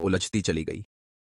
उलझती चली गई।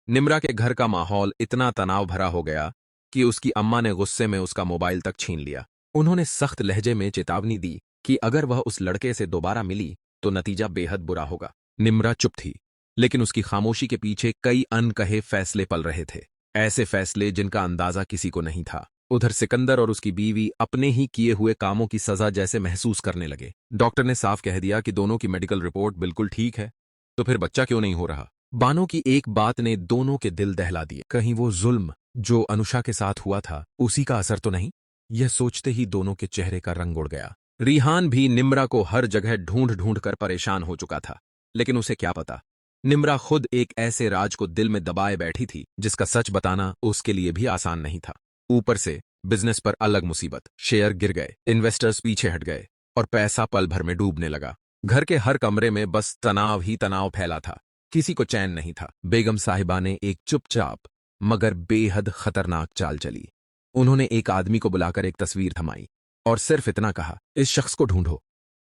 निम्रा के घर का माहौल इतना तनाव भरा हो गया कि उसकी अम्मा ने गुस्से में उसका मोबाइल तक छीन लिया। उन्होंने सख्त लहजे में चेतावनी दी कि अगर वह उस लड़के से दोबारा मिली तो नतीजा बेहद बुरा होगा। निम्रा चुप थी, लेकिन उसकी खामोशी के पीछे कई अनकहे फैसले पल रहे थे, ऐसे फैसले जिनका अंदाजा किसी को नहीं था। उधर सिकंदर और उसकी बीवी अपने ही किए हुए कामों की सजा जैसे महसूस करने लगे। डॉक्टर ने साफ कह दिया कि दोनों की मेडिकल रिपोर्ट बिल्कुल ठीक है, तो फिर बच्चा क्यों नहीं हो रहा। बानो की एक बात ने दोनों के दिल दहला दिए। कहीं वो जुल्म जो अनुषा के साथ हुआ था उसी का असर तो नहीं। यह सोचते ही दोनों के चेहरे का रंग उड़ गया। रिहान भी निम्रा को हर जगह ढूंढ ढूंढ कर परेशान हो चुका था, लेकिन उसे क्या पता, निम्रा खुद एक ऐसे राज को दिल में दबाए बैठी थी जिसका सच बताना उसके लिए भी आसान नहीं था। ऊपर से बिजनेस पर अलग मुसीबत, शेयर गिर गए, इन्वेस्टर्स पीछे हट गए और पैसा पल भर में डूबने लगा। घर के हर कमरे में बस तनाव ही तनाव फैला था, किसी को चैन नहीं था। बेगम साहिबा ने एक चुपचाप मगर बेहद खतरनाक चाल चली। उन्होंने एक आदमी को बुलाकर एक तस्वीर थमाई और सिर्फ इतना कहा, इस शख्स को ढूंढो।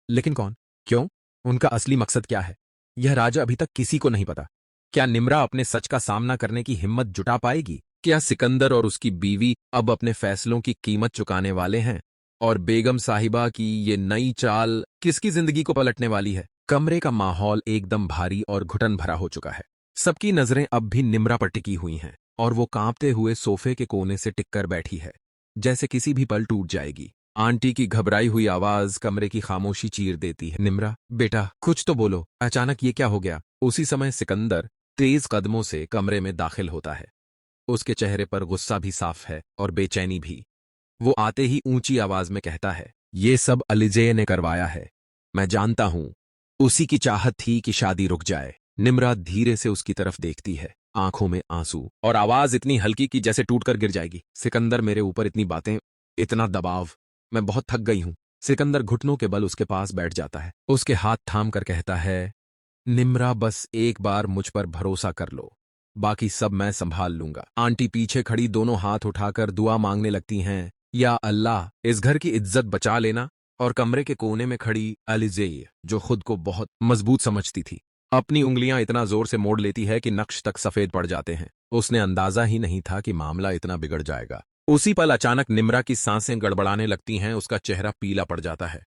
लेकिन कौन, क्यों, उनका असली मकसद क्या है, यह राज अभी तक किसी को नहीं पता। क्या निम्रा अपने सच का सामना करने की हिम्मत जुटा पाएगी? क्या सिकंदर और उसकी बीवी अब अपने फैसलों की कीमत चुकाने वाले हैं? और बेगम साहिबा की ये नई चाल किसकी जिंदगी को पलटने वाली है? कमरे का माहौल एकदम भारी और घुटन भरा हो चुका है। सबकी नजरें अब भी निम्रा पर टिकी हुई हैं और वो कांपते हुए सोफे के कोने से टिककर बैठी है, जैसे किसी भी पल टूट जाएगी। आंटी की घबराई हुई आवाज कमरे की खामोशी चीर देती है। निम्रा, बेटा कुछ तो बोलो, अचानक ये क्या हो गया? उसी समय सिकंदर तेज कदमों से कमरे में दाखिल होता है। उसके चेहरे पर गुस्सा भी साफ है और बेचैनी भी। वो आते ही ऊंची आवाज में कहता है, ये सब अलीजे ने करवाया है, मैं जानता हूं। उसी की चाहत थी कि शादी रुक जाए। निम्रा धीरे से उसकी तरफ देखती है, आंखों में आंसू और आवाज इतनी हल्की कि जैसे टूटकर गिर जाएगी। सिकंदर, मेरे ऊपर इतनी बातें, इतना दबाव, मैं बहुत थक गई हूं। सिकंदर घुटनों के बल उसके पास बैठ जाता है, उसके हाथ थाम कर कहता है, निम्रा बस एक बार मुझ पर भरोसा कर लो, बाकी सब मैं संभाल लूंगा। आंटी पीछे खड़ी दोनों हाथ उठाकर दुआ मांगने लगती हैं, या अल्लाह इस घर की इज्जत बचा लेना। और कमरे के कोने में खड़ी अलीजे, जो खुद को बहुत मजबूत समझती थी, अपनी उंगलियां इतना जोर से मोड़ लेती है कि नक्श तक सफेद पड़ जाते हैं। उसने अंदाजा ही नहीं था कि मामला इतना बिगड़ जाएगा। उसी पल अचानक निम्रा की सांसें गड़बड़ाने लगती हैं, उसका चेहरा पीला पड़ जाता है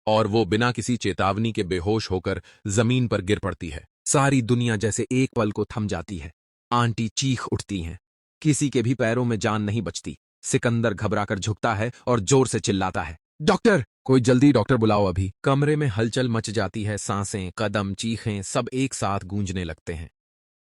और वो बिना किसी चेतावनी के बेहोश होकर जमीन पर गिर पड़ती है। सारी दुनिया जैसे एक पल को थम जाती है। आंटी चीख उठती हैं, किसी के भी पैरों में जान नहीं बचती। सिकंदर घबराकर झुकता है और जोर से चिल्लाता है, डॉक्टर, कोई जल्दी डॉक्टर बुलाओ अभी। कमरे में हलचल मच जाती है, सांसें, कदम, चीखें सब एक साथ गूंजने लगते हैं।